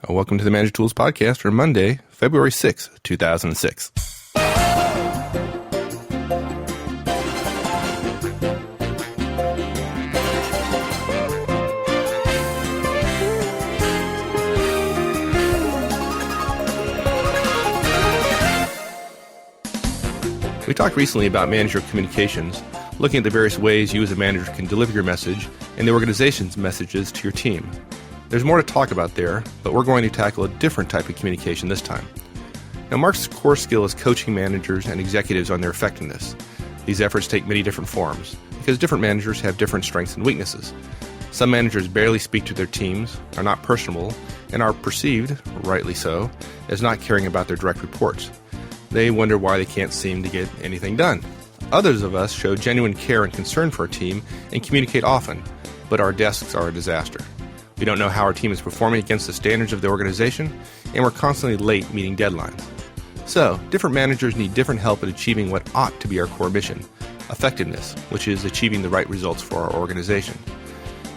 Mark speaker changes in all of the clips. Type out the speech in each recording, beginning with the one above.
Speaker 1: Welcome to the Manager Tools Podcast for Monday, February 6th, 2006. We talked recently about manager communications, looking at the various ways you as a manager can deliver your message and the organization's messages to your team. There's more to talk about there, but we're going to tackle a different type of communication this time. Now, Mark's core skill is coaching managers and executives on their effectiveness. These efforts take many different forms, because different managers have different strengths and weaknesses. Some managers barely speak to their teams, are not personable, and are perceived, rightly so, as not caring about their direct reports. They wonder why they can't seem to get anything done. Others of us show genuine care and concern for our team and communicate often, but our desks are a disaster. We don't know how our team is performing against the standards of the organization, and we're constantly late meeting deadlines. So, different managers need different help at achieving what ought to be our core mission, effectiveness, which is achieving the right results for our organization.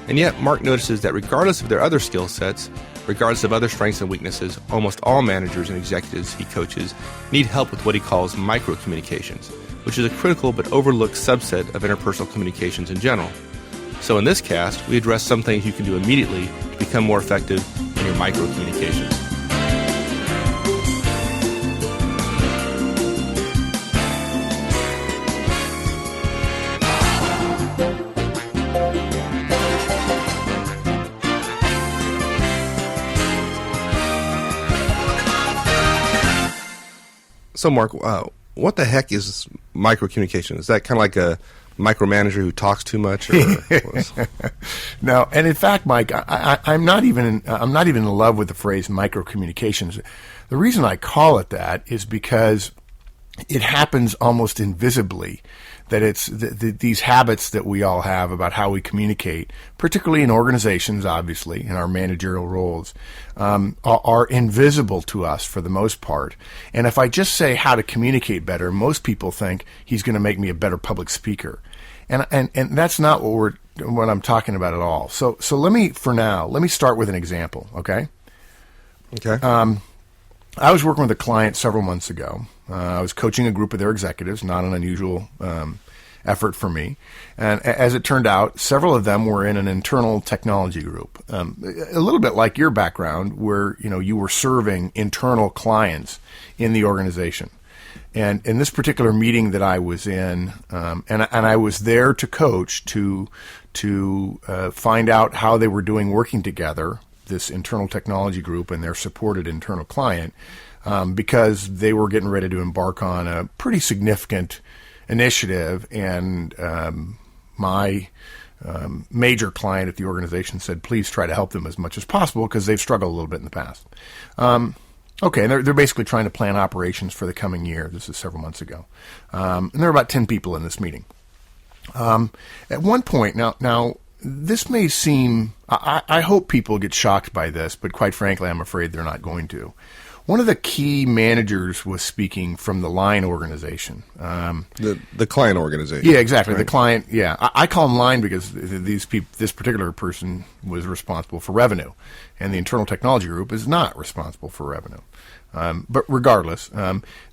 Speaker 1: And yet, Mark notices that regardless of their other skill sets, regardless of other strengths and weaknesses, almost all managers and executives he coaches need help with what he calls micro-communications, which is a critical but overlooked subset of interpersonal communications in general. So in this cast, we address some things you can do immediately to become more effective in your micro-communications. So Mark, what the heck is micro-communication? Is that kind of like a micromanager who talks too much?
Speaker 2: No, and in fact, Mike, I'm not even in love with the phrase microcommunications. The reason I call it that is because it happens almost invisibly. That it's these habits that we all have about how we communicate, particularly in organizations, obviously, in our managerial roles, are invisible to us for the most part. And if I just say how to communicate better, most people think he's going to make me a better public speaker. And that's not what I'm talking about at all. So let me start with an example, okay?
Speaker 1: Okay.
Speaker 2: I was working with a client several months ago. I was coaching a group of their executives, not an unusual effort for me. And as it turned out, several of them were in an internal technology group, a little bit like your background, where you were serving internal clients in the organization. And in this particular meeting that I was in, and I was there to coach to find out how they were doing working together, this internal technology group and their supported internal client, because they were getting ready to embark on a pretty significant initiative, and my major client at the organization said, please try to help them as much as possible because they've struggled a little bit in the past. Okay, and they're basically trying to plan operations for the coming year. This is several months ago. And there were about 10 people in this meeting. At one point, now this may seem, I hope people get shocked by this, but quite frankly, I'm afraid they're not going to. One of the key managers was speaking from the line organization.
Speaker 1: The client organization.
Speaker 2: Yeah, exactly.
Speaker 1: Right.
Speaker 2: The client, yeah. I call them line because this particular person was responsible for revenue, and the internal technology group is not responsible for revenue. But regardless,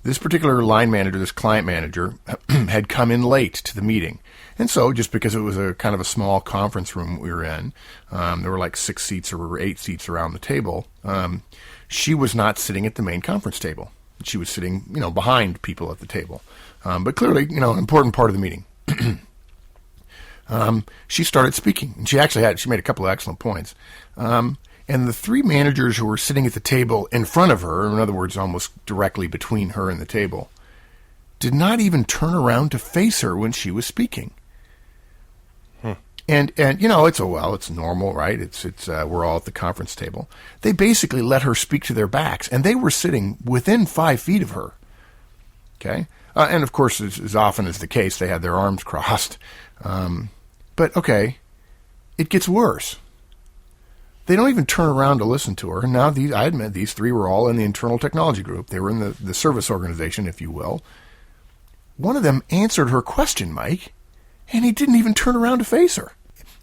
Speaker 2: this particular line manager, this client manager, had come in late to the meeting. And so, just because it was a kind of a small conference room we were in, there were like 6 seats or 8 seats around the table. She was not sitting at the main conference table. She was sitting, behind people at the table. But clearly, an important part of the meeting. She started speaking, and she made a couple of excellent points. And the 3 managers who were sitting at the table in front of her, in other words, almost directly between her and the table, did not even turn around to face her when she was speaking. And it's normal, right? It's we're all at the conference table. They basically let her speak to their backs, and they were sitting within 5 feet of her. Okay, and of course, as often is the case, they had their arms crossed. But okay, it gets worse. They don't even turn around to listen to her. And now I admit these 3 were all in the internal technology group. They were in the service organization, if you will. One of them answered her question, Mike, and he didn't even turn around to face her.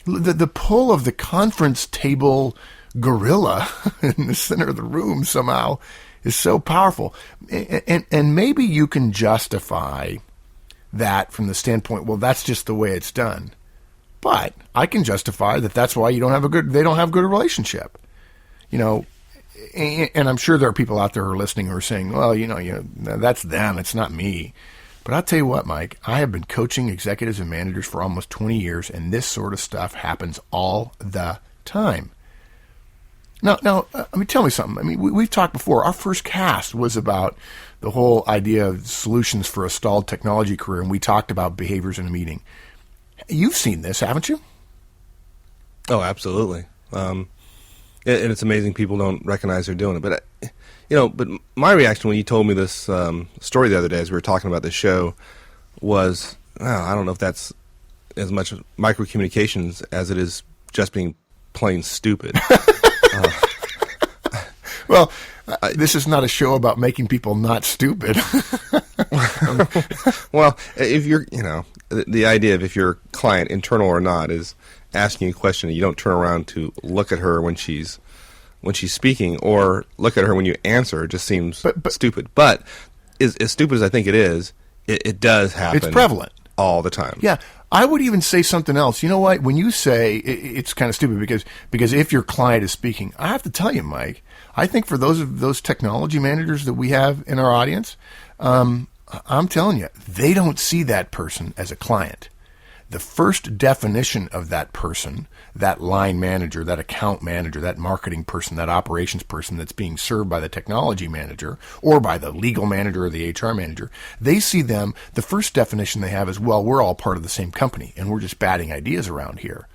Speaker 2: The pull of the conference table gorilla in the center of the room somehow is so powerful. And maybe you can justify that from the standpoint, well, that's just the way it's done. But I can justify that that's why they don't have a good relationship. And I'm sure there are people out there who are listening who are saying, well, that's them, it's not me. But I'll tell you what, Mike, I have been coaching executives and managers for almost 20 years, and this sort of stuff happens all the time. Now, tell me something. I mean, we've talked before. Our first cast was about the whole idea of solutions for a stalled technology career, and we talked about behaviors in a meeting. You've seen this, haven't you?
Speaker 1: Oh, absolutely. And it's amazing people don't recognize they're doing it. But but my reaction when you told me this story the other day as we were talking about this show was, I don't know if that's as much microcommunications as it is just being plain stupid.
Speaker 2: Well, this is not a show about making people not stupid.
Speaker 1: Well, if you're, the idea of if your client, internal or not, is asking you a question and you don't turn around to look at her when she's speaking or look at her when you answer, it just seems stupid. But as stupid as I think it is, it does happen.
Speaker 2: It's prevalent.
Speaker 1: All the time.
Speaker 2: Yeah. I would even say something else. You know what? When you say it's kind of stupid because if your client is speaking, I have to tell you, Mike, I think for those technology managers that we have in our audience, I'm telling you, they don't see that person as a client. The first definition of that person, that line manager, that account manager, that marketing person, that operations person that's being served by the technology manager or by the legal manager or the HR manager, they see them, the first definition they have is, well, we're all part of the same company and we're just batting ideas around here,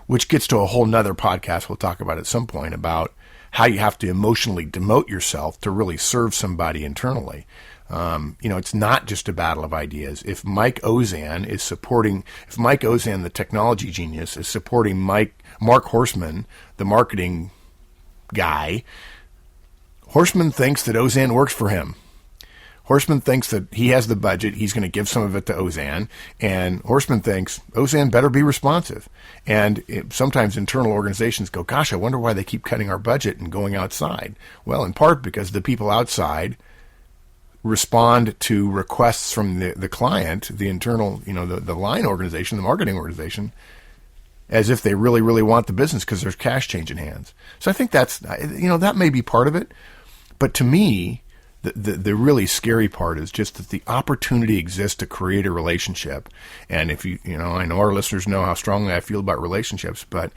Speaker 2: which gets to a whole nother podcast we'll talk about at some point about how you have to emotionally demote yourself to really serve somebody internally. It's not just a battle of ideas. If Mike Ozan, the technology genius, is supporting Mark Horstman, the marketing guy, Horstman thinks that Ozan works for him. Horstman thinks that he has the budget, he's going to give some of it to Ozan, and Horstman thinks Ozan better be responsive. And sometimes internal organizations go, gosh, I wonder why they keep cutting our budget and going outside. Well, in part because the people outside respond to requests from the client, the internal, the line organization, the marketing organization, as if they really, really want the business because there's cash changing hands. So I think that's, that may be part of it. But to me, the really scary part is just that the opportunity exists to create a relationship. And if I know our listeners know how strongly I feel about relationships, but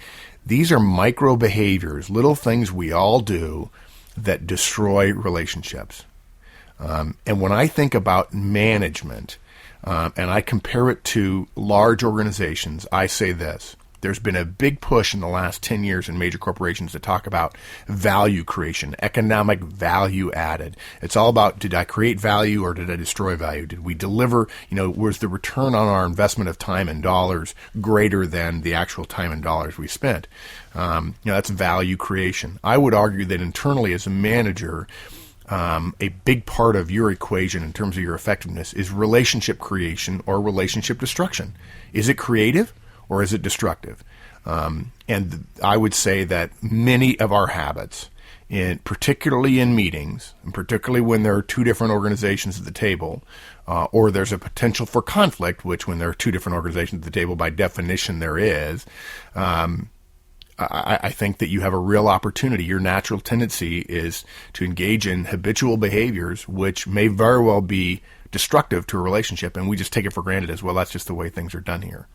Speaker 2: these are micro behaviors, little things we all do that destroy relationships. And when I think about management, and I compare it to large organizations, I say this. There's been a big push in the last 10 years in major corporations to talk about value creation, economic value added. It's all about, did I create value or did I destroy value? Did we deliver, was the return on our investment of time and dollars greater than the actual time and dollars we spent? That's value creation. I would argue that internally as a manager, a big part of your equation in terms of your effectiveness is relationship creation or relationship destruction. Is it creative or is it destructive? And I would say that many of our habits, particularly in meetings, and particularly when there are two different organizations at the table, or there's a potential for conflict, which when there are two different organizations at the table, by definition there is, I think that you have a real opportunity. Your natural tendency is to engage in habitual behaviors, which may very well be destructive to a relationship, and we just take it for granted as well. That's just the way things are done here.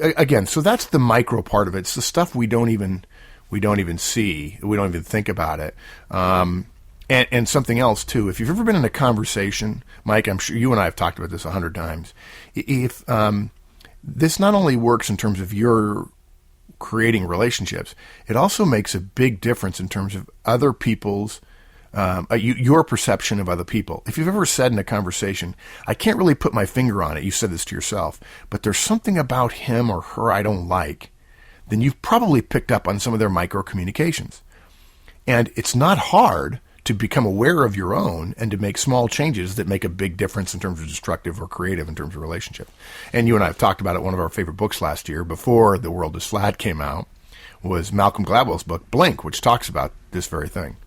Speaker 2: Again, so that's the micro part of it. It's the stuff we don't even see. We don't even think about it. And something else too. If you've ever been in a conversation, Mike, I'm sure you and I have talked about this 100 times. If this not only works in terms of your creating relationships, it also makes a big difference in terms of other people's, your perception of other people. If you've ever said in a conversation, I can't really put my finger on it, you said this to yourself, but there's something about him or her I don't like, then you've probably picked up on some of their micro communications. And it's not hard to become aware of your own and to make small changes that make a big difference in terms of destructive or creative in terms of relationship. And you and I have talked about it, one of our favorite books last year, before The World is Flat came out, was Malcolm Gladwell's book, Blink, which talks about this very thing.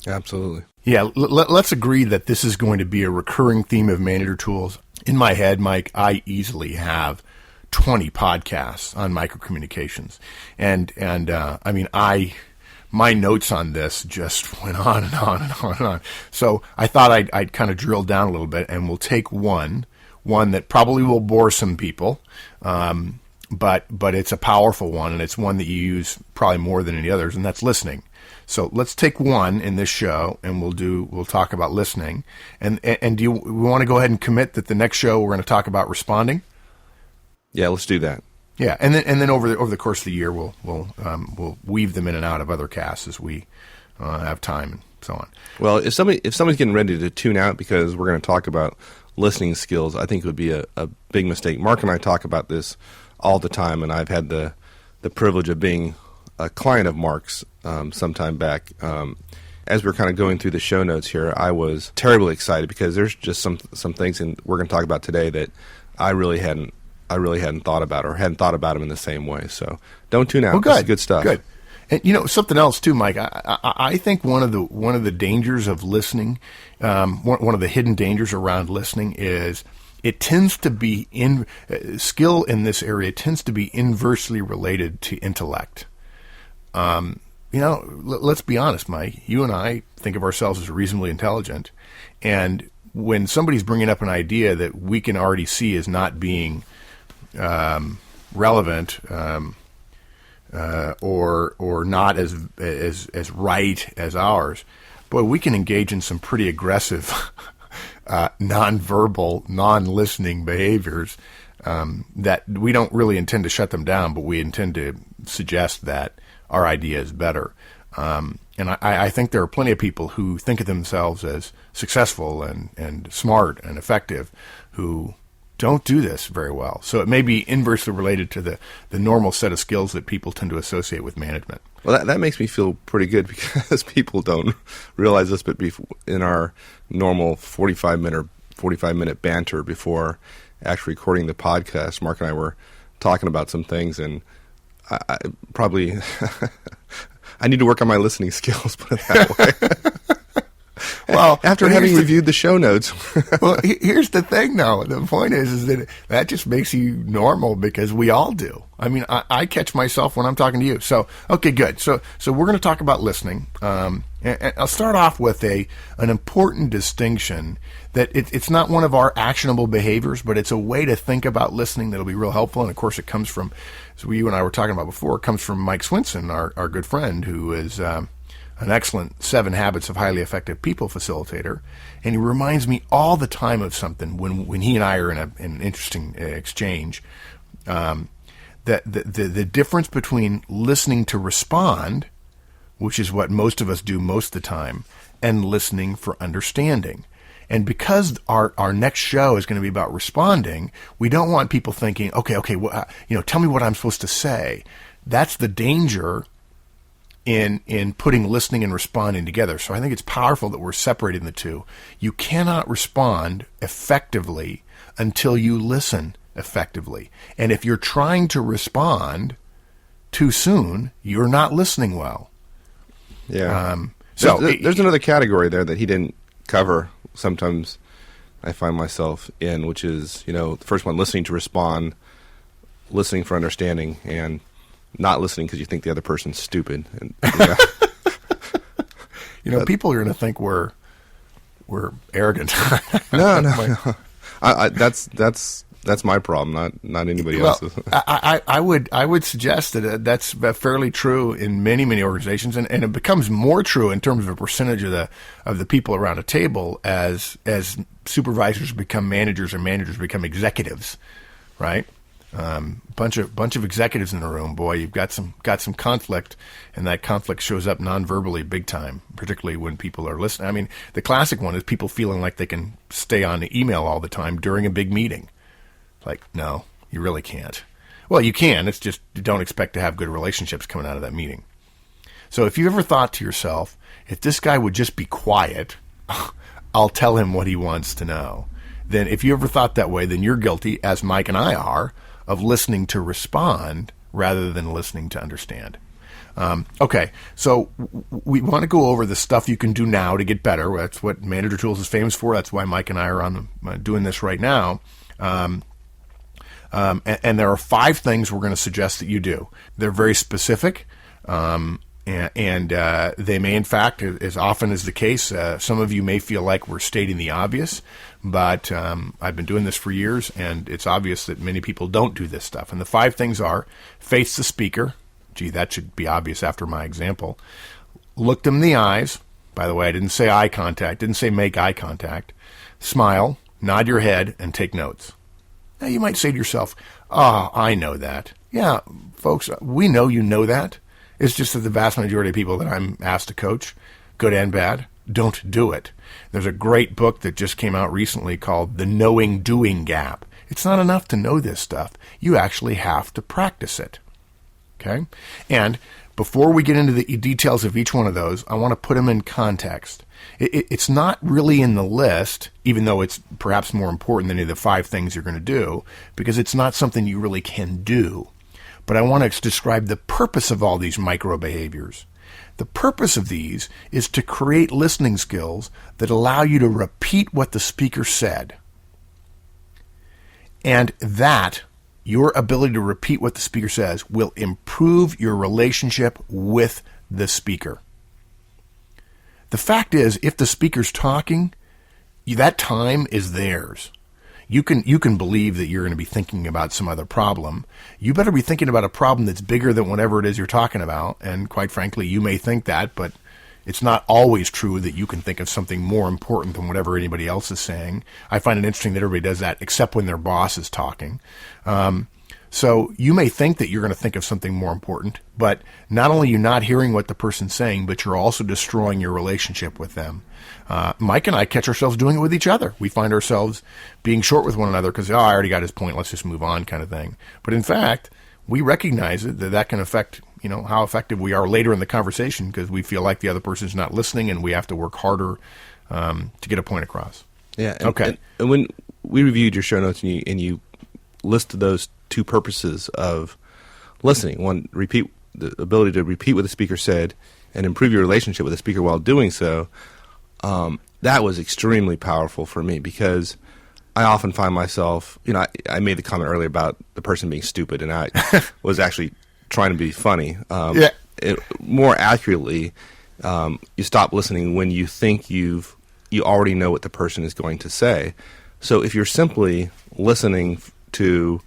Speaker 1: Absolutely.
Speaker 2: Yeah, let's agree that this is going to be a recurring theme of Manager Tools. In my head, Mike, I easily have 20 podcasts on microcommunications. And I mean, my notes on this just went on and on and on and on. So I thought I'd kind of drill down a little bit, and we'll take one that probably will bore some people, but it's a powerful one, and it's one that you use probably more than any others, and that's listening. So let's take one in this show, and we'll talk about listening. And we want to go ahead and commit that the next show we're going to talk about responding?
Speaker 1: Yeah, let's do that.
Speaker 2: Yeah, and then over the course of the year, we'll weave them in and out of other casts as we have time and so on.
Speaker 1: Well, if somebody's getting ready to tune out because we're going to talk about listening skills, I think it would be a big mistake. Mark and I talk about this all the time, and I've had the privilege of being a client of Mark's some time back. As we're kind of going through the show notes here, I was terribly excited because there's just some things we're going to talk about today that I really hadn't thought about, or hadn't thought about them in the same way. So don't tune out.
Speaker 2: Well, good.
Speaker 1: This is good stuff.
Speaker 2: Good. And something else too, Mike. I think one of the dangers of listening, one of the hidden dangers around listening is it tends to be skill in this area tends to be inversely related to intellect. Let's be honest, Mike. You and I think of ourselves as reasonably intelligent, and when somebody's bringing up an idea that we can already see as not being relevant or not as right as ours, boy, we can engage in some pretty aggressive nonverbal, non-listening behaviors that we don't really intend to shut them down, but we intend to suggest that our idea is better. And I think there are plenty of people who think of themselves as successful and smart and effective who don't do this very well. So it may be inversely related to the normal set of skills that people tend to associate with management.
Speaker 1: Well, that makes me feel pretty good because people don't realize this, but in our normal 45-minute banter before actually recording the podcast, Mark and I were talking about some things, and I probably I need to work on my listening skills, put it that way. Well, after having reviewed the show notes.
Speaker 2: Well, here's the thing, though. The point is that just makes you normal because we all do. I mean, I catch myself when I'm talking to you. So, okay, good. So we're going to talk about listening. And I'll start off with an important distinction that it's not one of our actionable behaviors, but it's a way to think about listening that'll be real helpful. And, of course, it comes from, as you and I were talking about before, it comes from Mike Swinson, our good friend, who is an excellent 7 Habits of Highly Effective People facilitator, and he reminds me all the time of something when he and I are in an interesting exchange, that the difference between listening to respond, which is what most of us do most of the time, and listening for understanding. And because our next show is going to be about responding, we don't want people thinking, okay, well, tell me what I'm supposed to say. That's the danger in putting listening and responding together. So I think it's powerful that we're separating the two. You cannot respond effectively until you listen effectively. And if you're trying to respond too soon, you're not listening well.
Speaker 1: Yeah. There's another category there that he didn't cover. Sometimes I find myself in, which is, the first one, listening to respond, listening for understanding, and not listening because you think the other person's stupid. And,
Speaker 2: people are going to think we're arrogant.
Speaker 1: No. That's my problem, not anybody else's.
Speaker 2: I would suggest that that's fairly true in many organizations, and it becomes more true in terms of a percentage of the people around a table as supervisors become managers and managers become executives, right? Bunch of executives in the room. Boy, you've got some conflict, and that conflict shows up non-verbally big time, particularly when people are listening. I mean, the classic one is people feeling like they can stay on the email all the time during a big meeting. Like, no, you really can't. Well, you can. It's just you don't expect to have good relationships coming out of that meeting. So if you ever thought to yourself, if this guy would just be quiet, I'll tell him what he wants to know. Then if you ever thought that way, then you're guilty, as Mike and I are, of listening to respond rather than listening to understand. Okay, so we want to go over the stuff you can do now to get better. That's what Manager Tools is famous for. That's why Mike and I are doing this right now. And there are 5 things we're going to suggest that you do. They're very specific, and they may, in fact, as often is the case, some of you may feel like we're stating the obvious, but I've been doing this for years, and it's obvious that many people don't do this stuff. And the 5 things are: face the speaker. Gee, that should be obvious after my example. Look them in the eyes. By the way, I didn't say eye contact, didn't say make eye contact. Smile, nod your head, and take notes. Now, you might say to yourself, I know that. Yeah, folks, we know you know that. It's just that the vast majority of people that I'm asked to coach, good and bad, don't do it. There's a great book that just came out recently called The Knowing-Doing Gap. It's not enough to know this stuff. You actually have to practice it. Okay? And before we get into the details of each one of those, I want to put them in context. It's not really in the list, even though it's perhaps more important than any of the 5 things you're going to do, because it's not something you really can do. But I want to describe the purpose of all these micro behaviors. The purpose of these is to create listening skills that allow you to repeat what the speaker said. And that, your ability to repeat what the speaker says, will improve your relationship with the speaker. The fact is, if the speaker's talking, that time is theirs. You can believe that you're going to be thinking about some other problem. You better be thinking about a problem that's bigger than whatever it is you're talking about. And quite frankly, you may think that, but it's not always true that you can think of something more important than whatever anybody else is saying. I find it interesting that everybody does that, except when their boss is talking. So you may think that you're going to think of something more important, but not only are you not hearing what the person's saying, but you're also destroying your relationship with them. Mike and I catch ourselves doing it with each other. We find ourselves being short with one another because, I already got his point, let's just move on kind of thing. But in fact, we recognize that can affect, how effective we are later in the conversation because we feel like the other person's not listening and we have to work harder to get a point across.
Speaker 1: Yeah.
Speaker 2: Okay.
Speaker 1: And when we reviewed your show notes and you listed those 2 purposes of listening, one, the ability to repeat what the speaker said and improve your relationship with the speaker while doing so, that was extremely powerful for me because I often find myself, I made the comment earlier about the person being stupid, and I was actually trying to be funny. More accurately, you stop listening when you think you already know what the person is going to say. So if you're simply listening to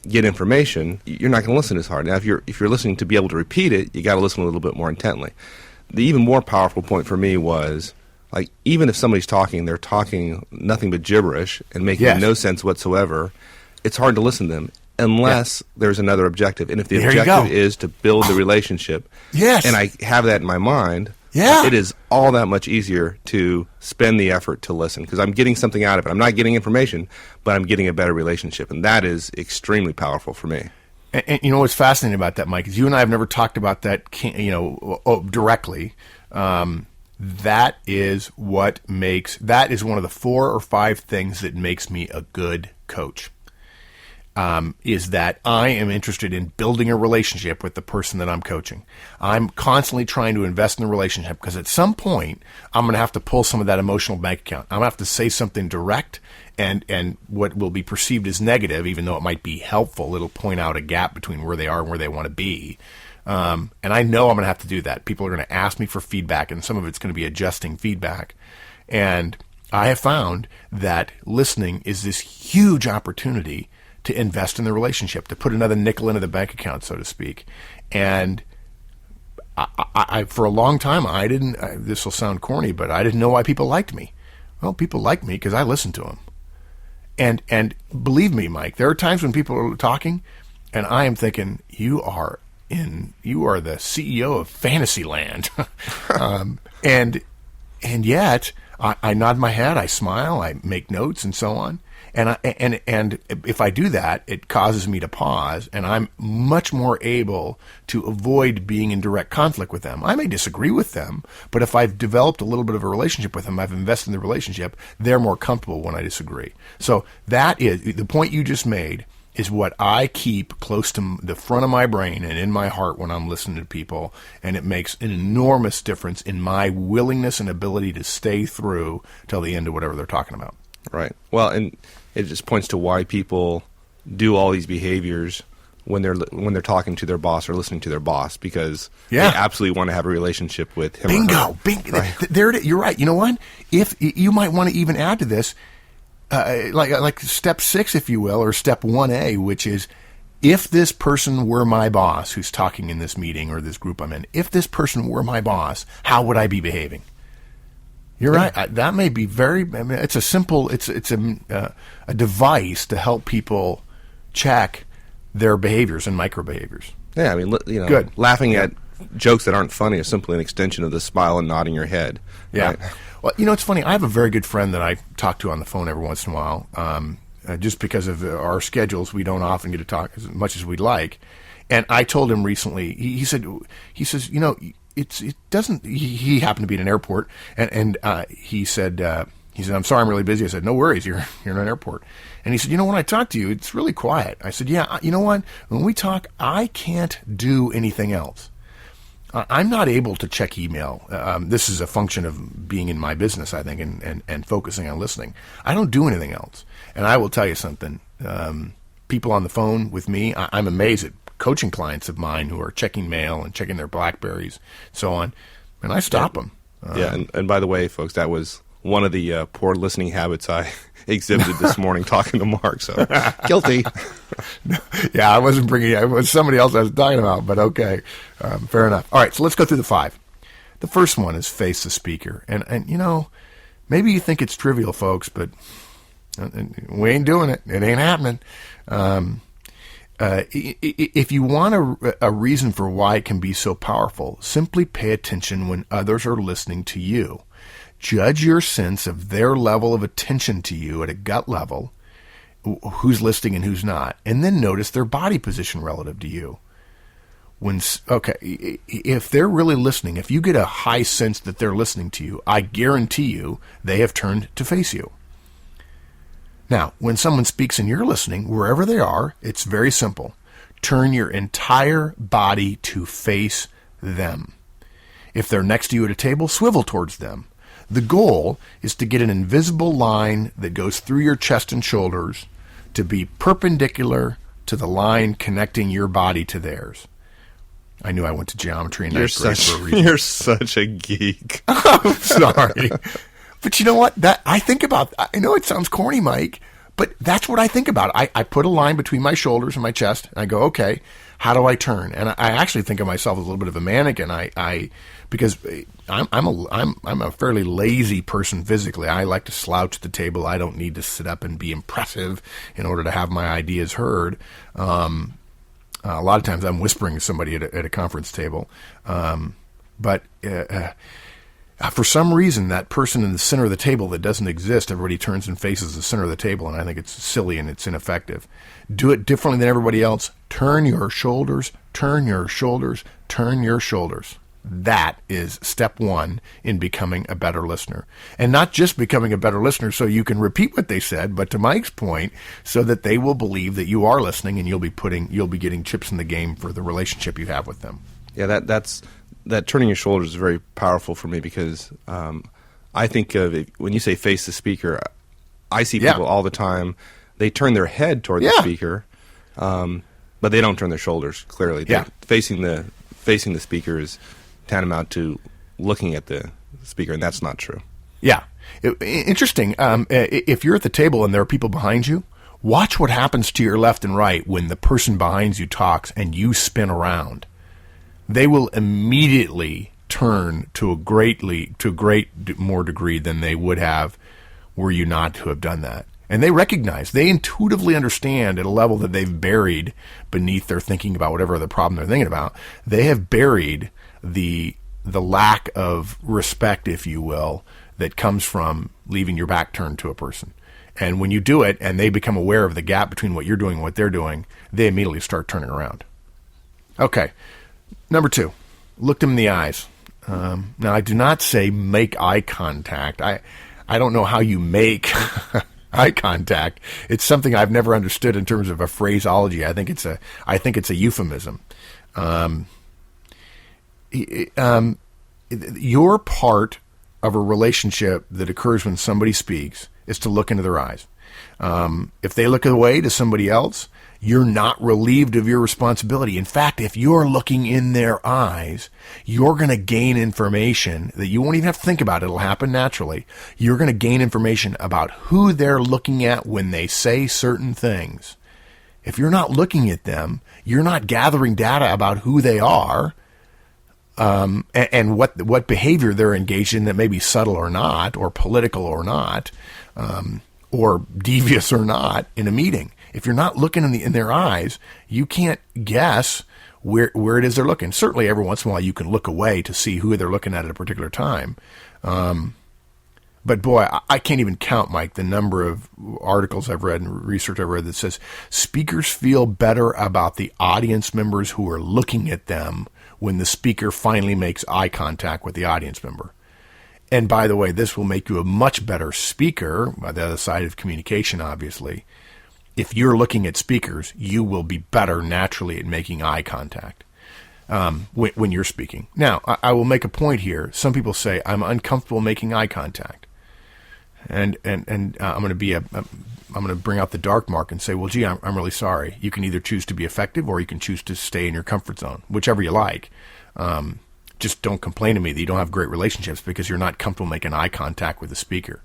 Speaker 1: get information, you're not going to listen as hard. Now, if you're listening to be able to repeat it, you got to listen a little bit more intently. The even more powerful point for me was, like, even if somebody's talking, they're talking nothing but gibberish and making no sense whatsoever, it's hard to listen to them unless there's another objective. And if the objective is to build the relationship, and I have that in my mind, it is all that much easier to spend the effort to listen because I'm getting something out of it. I'm not getting information, but I'm getting a better relationship. And that is extremely powerful for me.
Speaker 2: And you know what's fascinating about that, Mike, is you and I have never talked about that, directly. That is one of the 4 or 5 things that makes me a good coach. Is that I am interested in building a relationship with the person that I'm coaching. I'm constantly trying to invest in the relationship because at some point I'm going to have to pull some of that emotional bank account. I'm going to have to say something direct and what will be perceived as negative, even though it might be helpful. It'll point out a gap between where they are and where they want to be. And I know I'm going to have to do that. People are going to ask me for feedback, and some of it's going to be adjusting feedback. And I have found that listening is this huge opportunity to invest in the relationship, to put another nickel into the bank account, so to speak. And I for a long time, this will sound corny, but I didn't know why people liked me. Well, people like me because I listen to them. And believe me, Mike, there are times when people are talking, and I am thinking, you are the CEO of Fantasyland. And yet I nod my head, I smile, I make notes, and so on. And if I do that, it causes me to pause, and I'm much more able to avoid being in direct conflict with them. I may disagree with them, but if I've developed a little bit of a relationship with them, I've invested in the relationship, they're more comfortable when I disagree. So that is the point you just made. is what I keep close to the front of my brain and in my heart when I'm listening to people, and it makes an enormous difference in my willingness and ability to stay through till the end of whatever they're talking about.
Speaker 1: Right. Well, and it just points to why people do all these behaviors when they're talking to their boss or listening to their boss, because they absolutely want to have a relationship with him.
Speaker 2: Bingo.
Speaker 1: Right.
Speaker 2: There it is. You're right. You know what? If you might want to even add to this, like step 6, if you will, or step 1A, which is, if this person were my boss who's talking in this meeting or this group I'm in, if this person were my boss, how would I be behaving? You're right. That may be it's a simple, it's a device to help people check their behaviors and micro behaviors.
Speaker 1: Yeah, I mean,
Speaker 2: Good.
Speaker 1: Laughing at jokes that aren't funny is simply an extension of the smile and nodding your head.
Speaker 2: Yeah.
Speaker 1: Right?
Speaker 2: Well, it's funny. I have a very good friend that I talk to on the phone every once in a while. Just because of our schedules, we don't often get to talk as much as we'd like. And I told him recently, he says, it doesn't, he happened to be in an airport, and he said, I'm sorry, I'm really busy. I said, no worries, you're in an airport. And he said, when I talk to you, it's really quiet. I said, yeah, you know what? When we talk, I can't do anything else. I'm not able to check email. This is a function of being in my business, I think, and focusing on listening. I don't do anything else. And I will tell you something. People on the phone with me, I'm amazed at coaching clients of mine who are checking mail and checking their BlackBerries, so on. And I stop them.
Speaker 1: And by the way, folks, that was one of the poor listening habits I exhibited this morning talking to Mark, so guilty.
Speaker 2: Yeah, I wasn't bringing it. It was somebody else I was talking about, but okay. Fair enough. All right, so let's go through the 5. The first one is face the speaker. And maybe you think it's trivial, folks, but we ain't doing it. It ain't happening. If you want a reason for why it can be so powerful, simply pay attention when others are listening to you. Judge your sense of their level of attention to you at a gut level, who's listening and who's not, and then notice their body position relative to you. If they're really listening, if you get a high sense that they're listening to you, I guarantee you they have turned to face you. Now, when someone speaks and you're listening, wherever they are, it's very simple. Turn your entire body to face them. If they're next to you at a table, swivel towards them. The goal is to get an invisible line that goes through your chest and shoulders to be perpendicular to the line connecting your body to theirs. I knew I went to geometry in ninth grade for a reason.
Speaker 1: You're such a geek.
Speaker 2: I'm sorry. But you know what? I know it sounds corny, Mike, but that's what I think about. I put a line between my shoulders and my chest, and I go, okay, how do I turn? And I actually think of myself as a little bit of a mannequin. Because I'm a fairly lazy person physically. I like to slouch at the table. I don't need to sit up and be impressive in order to have my ideas heard. A lot of times I'm whispering to somebody at a conference table. But for some reason, that person in the center of the table that doesn't exist, everybody turns and faces the center of the table, and I think it's silly and it's ineffective. Do it differently than everybody else. Turn your shoulders, turn your shoulders, turn your shoulders. That is step 1 in becoming a better listener. And not just becoming a better listener so you can repeat what they said, but to Mike's point, so that they will believe that you are listening and you'll be getting chips in the game for the relationship you have with them.
Speaker 1: Yeah, that turning your shoulders is very powerful for me, because I think of it, when you say face the speaker, I see people all the time. They turn their head toward the speaker, but they don't turn their shoulders. Clearly, facing the speaker is tantamount to looking at the speaker, and that's not true.
Speaker 2: Yeah, interesting. If you're at the table and there are people behind you, watch what happens to your left and right when the person behind you talks and you spin around. They will immediately turn to a great more degree than they would have were you not to have done that. And they intuitively understand at a level that they've buried beneath their thinking about whatever the problem they're thinking about. They have buried the lack of respect, if you will, that comes from leaving your back turned to a person. And when you do it and they become aware of the gap between what you're doing and what they're doing, they immediately start turning around. Okay. Number 2, look them in the eyes. Now, I do not say make eye contact. I don't know how you make eye contact. It's something I've never understood in terms of a phraseology. I think it's a euphemism. Your part of a relationship that occurs when somebody speaks is to look into their eyes. If they look away to somebody else, you're not relieved of your responsibility. In fact, if you're looking in their eyes, you're going to gain information that you won't even have to think about. It'll happen naturally. You're going to gain information about who they're looking at when they say certain things. If you're not looking at them, you're not gathering data about who they are, and what behavior they're engaged in that may be subtle or not, or political or not, or devious or not in a meeting. If you're not looking in their eyes, you can't guess where it is they're looking. Certainly, every once in a while, you can look away to see who they're looking at a particular time. But boy, I can't even count, Mike, the number of articles I've read and research I've read that says speakers feel better about the audience members who are looking at them when the speaker finally makes eye contact with the audience member. And by the way, this will make you a much better speaker, by the other side of communication, obviously. If you're looking at speakers, you will be better naturally at making eye contact when you're speaking. Now, I will make a point here. Some people say, I'm uncomfortable making eye contact. And I'm going to bring out the dark mark and say, well, gee, I'm really sorry. You can either choose to be effective or you can choose to stay in your comfort zone, whichever you like. Just don't complain to me that you don't have great relationships because you're not comfortable making eye contact with the speaker.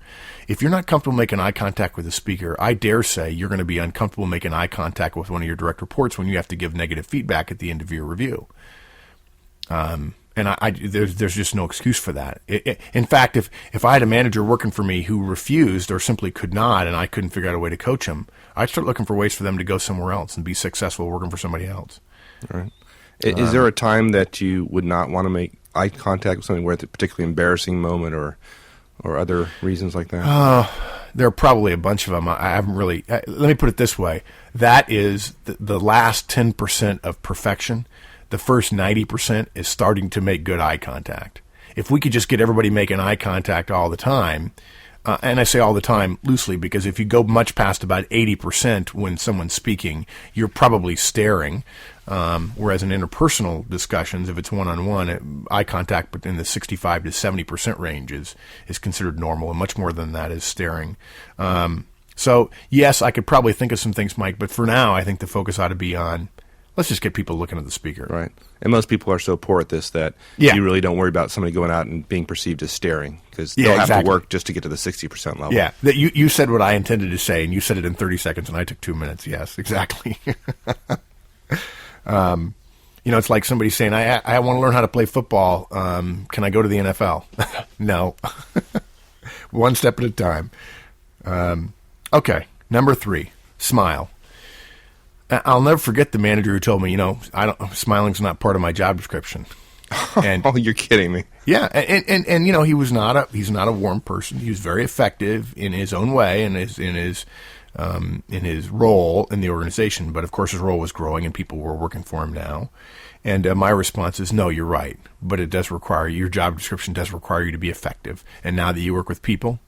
Speaker 2: If you're not comfortable making eye contact with the speaker, I dare say you're going to be uncomfortable making eye contact with one of your direct reports when you have to give negative feedback at the end of your review. And there's just no excuse for that. In fact, if I had a manager working for me who refused or simply could not, and I couldn't figure out a way to coach them, I'd start looking for ways for them to go somewhere else and be successful working for somebody else.
Speaker 1: All right. Is there a time that you would not want to make eye contact with somebody where it's a particularly embarrassing moment or other reasons like that?
Speaker 2: There are probably a bunch of them. I haven't really. Let me put it this way. That is the last 10% of perfection. The first 90% is starting to make good eye contact. If we could just get everybody making eye contact all the time, and I say all the time loosely because if you go much past about 80% when someone's speaking, you're probably staring. Whereas in interpersonal discussions, if it's one-on-one, eye contact in the 65 to 70% range is considered normal, and much more than that is staring. So, yes, I could probably think of some things, Mike, but for now, I think the focus ought to be on, let's just get people looking at the speaker.
Speaker 1: Right. And most people are so poor at this that you really don't worry about somebody going out and being perceived as staring because they'll have to work just to get to the 60% level.
Speaker 2: Yeah. You said what I intended to say, and you said it in 30 seconds, and I took 2 minutes. Yes, exactly. It's like somebody saying, I want to learn how to play football. Can I go to the NFL? No. One step at a time. Okay. Number 3, smile. I'll never forget the manager who told me, smiling's not part of my job description. And,
Speaker 1: oh, you're kidding me.
Speaker 2: Yeah. And he's not a warm person. He was very effective in his own way and in his role in the organization. But of course his role was growing and people were working for him now. And my response is, no, you're right. But it does require, your job description does require you to be effective. And now that you work with people,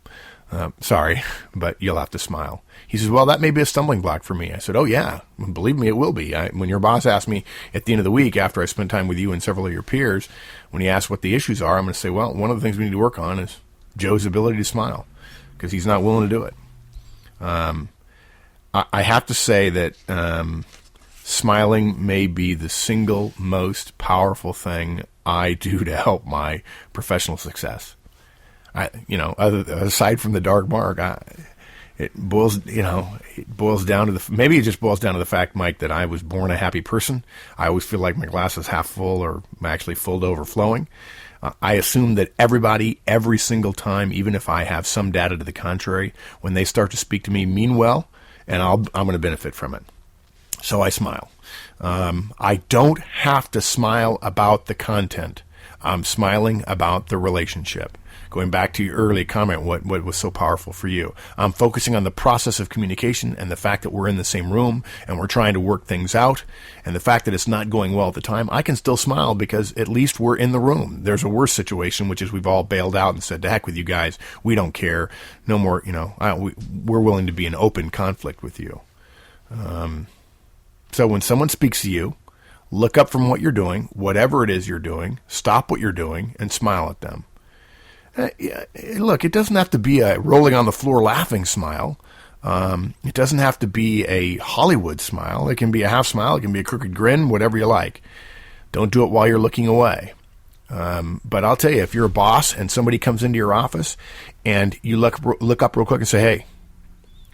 Speaker 2: sorry, but you'll have to smile. He says, well, that may be a stumbling block for me. I said, oh, yeah, believe me, it will be. When your boss asks me at the end of the week, after I spend time with you and several of your peers, when he asks what the issues are, I'm going to say, well, one of the things we need to work on is Joe's ability to smile because he's not willing to do it. I have to say that smiling may be the single most powerful thing I do to help my professional success. Aside from the dark mark, it boils down to maybe it just boils down to the fact, Mike, that I was born a happy person. I always feel like my glass is half full or actually full to overflowing. I assume that everybody, every single time, even if I have some data to the contrary, when they start to speak to me, mean well, and I'm going to benefit from it. So I smile. I don't have to smile about the content. I'm smiling about the relationship. Of Going back to your early comment, what was so powerful for you? I'm focusing on the process of communication and the fact that we're in the same room and we're trying to work things out, and the fact that it's not going well at the time. I can still smile because at least we're in the room. There's a worse situation, which is we've all bailed out and said, to heck with you guys. We don't care. No more, we're willing to be in open conflict with you. So when someone speaks to you, look up from what you're doing, whatever it is you're doing, stop what you're doing, and smile at them. Look, it doesn't have to be a rolling on the floor laughing smile. It doesn't have to be a Hollywood smile. It can be a half smile. It can be a crooked grin, whatever you like. Don't do it while you're looking away. But I'll tell you, if you're a boss and somebody comes into your office and you look up real quick and say, hey,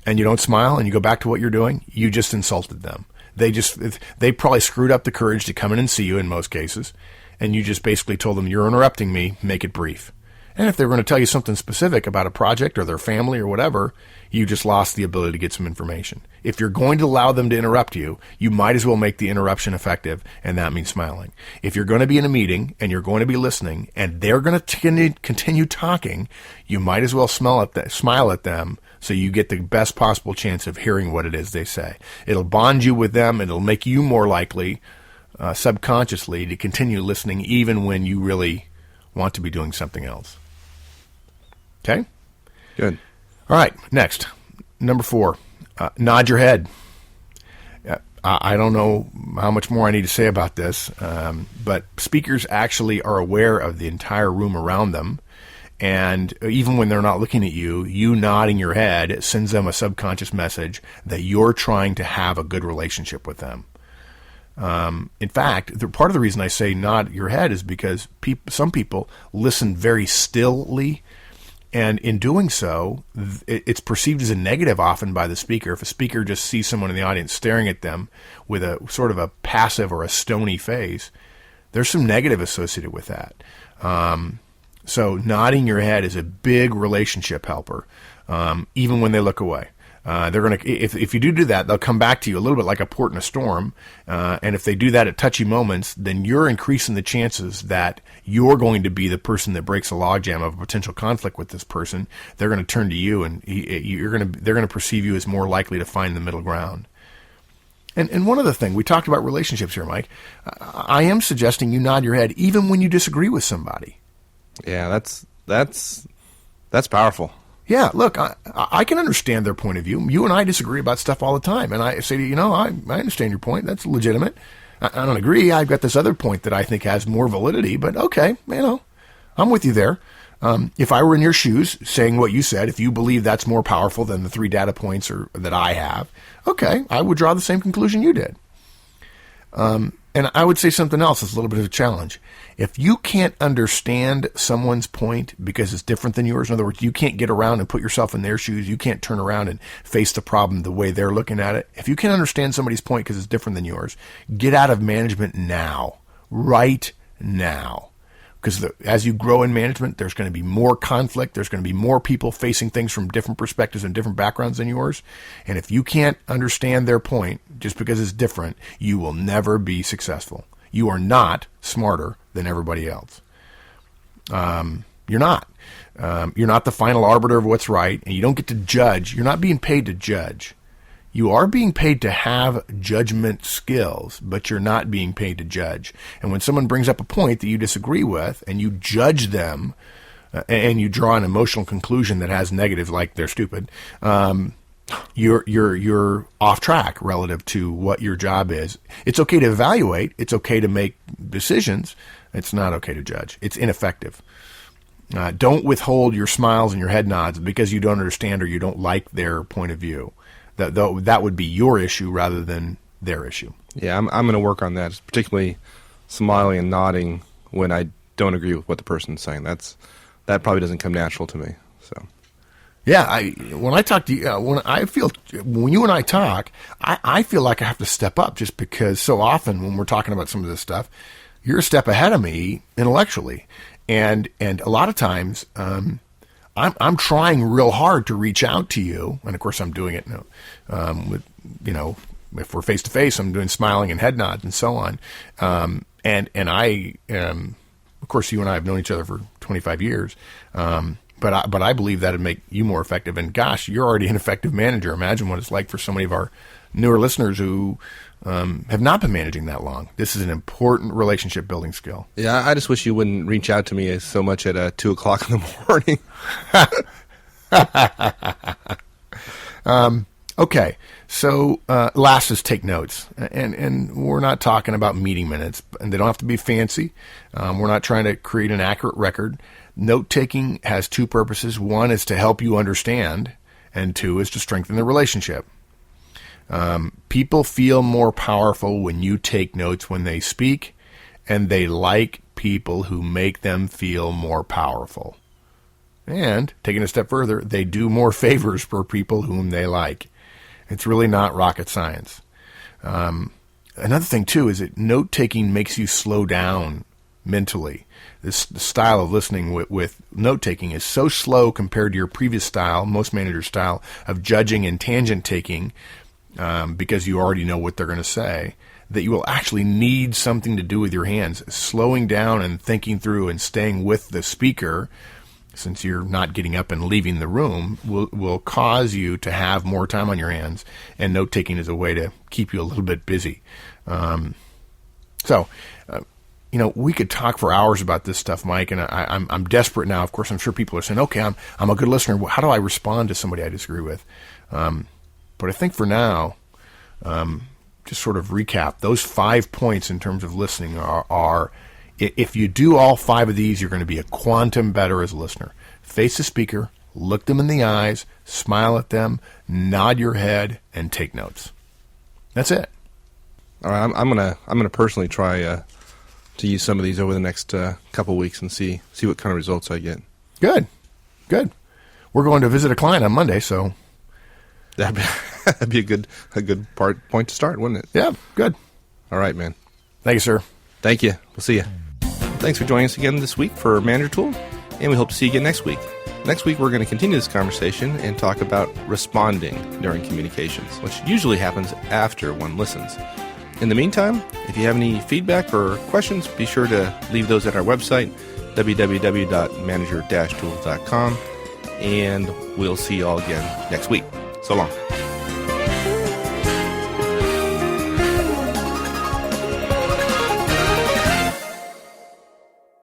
Speaker 2: and you don't smile and you go back to what you're doing, you just insulted them. They probably screwed up the courage to come in and see you in most cases, and you just basically told them, you're interrupting me, make it brief. And if they're going to tell you something specific about a project or their family or whatever, you just lost the ability to get some information. If you're going to allow them to interrupt you, you might as well make the interruption effective, and that means smiling. If you're going to be in a meeting and you're going to be listening and they're going to continue talking, you might as well smile at them so you get the best possible chance of hearing what it is they say. It'll bond you with them, and it'll make you more likely, subconsciously, to continue listening even when you really want to be doing something else. Okay?
Speaker 1: Good.
Speaker 2: All right, next. Number 4, nod your head. I don't know how much more I need to say about this, but speakers actually are aware of the entire room around them. And even when they're not looking at you, you nodding your head sends them a subconscious message that you're trying to have a good relationship with them. In fact, part of the reason I say nod your head is because some people listen very stillly, and in doing so, it's perceived as a negative often by the speaker. If a speaker just sees someone in the audience staring at them with a sort of a passive or a stony face, there's some negative associated with that. So nodding your head is a big relationship helper, even when they look away. They're going to, if you do that, they'll come back to you a little bit like a port in a storm. And if they do that at touchy moments, then you're increasing the chances that you're going to be the person that breaks a logjam of a potential conflict with this person. They're going to turn to you, and they're going to perceive you as more likely to find the middle ground. And one other thing, we talked about relationships here, Mike. I am suggesting you nod your head even when you disagree with somebody.
Speaker 1: Yeah, that's powerful.
Speaker 2: Yeah, look, I can understand their point of view. You and I disagree about stuff all the time. And I say to you, I understand your point. That's legitimate. I don't agree. I've got this other point that I think has more validity. But okay, I'm with you there. If I were in your shoes saying what you said, if you believe that's more powerful than the 3 data points that I have, okay, I would draw the same conclusion you did. And I would say something else that's a little bit of a challenge. If you can't understand someone's point because it's different than yours, in other words, you can't get around and put yourself in their shoes, you can't turn around and face the problem the way they're looking at it. If you can't understand somebody's point because it's different than yours, get out of management now, right now. Because as you grow in management, there's going to be more conflict. There's going to be more people facing things from different perspectives and different backgrounds than yours. And if you can't understand their point just because it's different, you will never be successful. You are not smarter than everybody else. You're not. You're not the final arbiter of what's right, and you don't get to judge. You're not being paid to judge. You are being paid to have judgment skills, but you're not being paid to judge. And when someone brings up a point that you disagree with and you judge them and you draw an emotional conclusion that has negative, like they're stupid, you're off track relative to what your job is. It's okay to evaluate. It's okay to make decisions. It's not okay to judge. It's ineffective. Don't withhold your smiles and your head nods because you don't understand or you don't like their point of view. That would be your issue rather than their issue.
Speaker 1: Yeah, I'm going to work on that, particularly smiling and nodding when I don't agree with what the person's saying. That probably doesn't come natural to me. So, yeah,
Speaker 2: when I talk to you, when you and I talk, I feel like I have to step up just because so often when we're talking about some of this stuff, you're a step ahead of me intellectually, and a lot of times. I'm trying real hard to reach out to you, and of course I'm doing it with, if we're face to face, I'm doing smiling and head nods and so on. And I Of course, you and I have known each other for 25 years. But I believe that would make you more effective. And gosh, you're already an effective manager. Imagine what it's like for so many of our newer listeners who have not been managing that long. This is an important relationship building skill.
Speaker 1: Yeah, I just wish you wouldn't reach out to me so much at 2 o'clock in the morning.
Speaker 2: Okay, so last is take notes. And we're not talking about meeting minutes, and they don't have to be fancy. We're not trying to create an accurate record. Note-taking has two purposes. One is to help you understand, and two is to strengthen the relationship. People feel more powerful when you take notes when they speak, and they like people who make them feel more powerful. And, taking a step further, they do more favors for people whom they like. It's really not rocket science. Another thing, too, is that note-taking makes you slow down mentally. The style of listening with note-taking is so slow compared to your previous style, most managers' style, of judging and tangent-taking, because you already know what they're going to say, that you will actually need something to do with your hands. Slowing down and thinking through and staying with the speaker, since you're not getting up and leaving the room, will cause you to have more time on your hands, and note-taking is a way to keep you a little bit busy. We could talk for hours about this stuff, Mike, and I'm desperate now. Of course, I'm sure people are saying, okay, I'm a good listener. How do I respond to somebody I disagree with? But I think for now, just sort of recap, those 5 points in terms of listening are if you do all 5 of these, you're going to be a quantum better as a listener. Face the speaker, look them in the eyes, smile at them, nod your head, and take notes. That's it.
Speaker 1: All right, I'm gonna personally try to use some of these over the next couple weeks and see what kind of results I get.
Speaker 2: Good. We're going to visit a client on Monday, so
Speaker 1: that'd be a good point to start, wouldn't it?
Speaker 2: Yeah, good.
Speaker 1: All right, man.
Speaker 2: Thank you, sir.
Speaker 1: Thank you. We'll see you. Thanks for joining us again this week for Manager Tool, and we hope to see you again next week. Next week, we're going to continue this conversation and talk about responding during communications, which usually happens after one listens. In the meantime, if you have any feedback or questions, be sure to leave those at our website, www.manager-tools.com, and we'll see you all again next week. So long.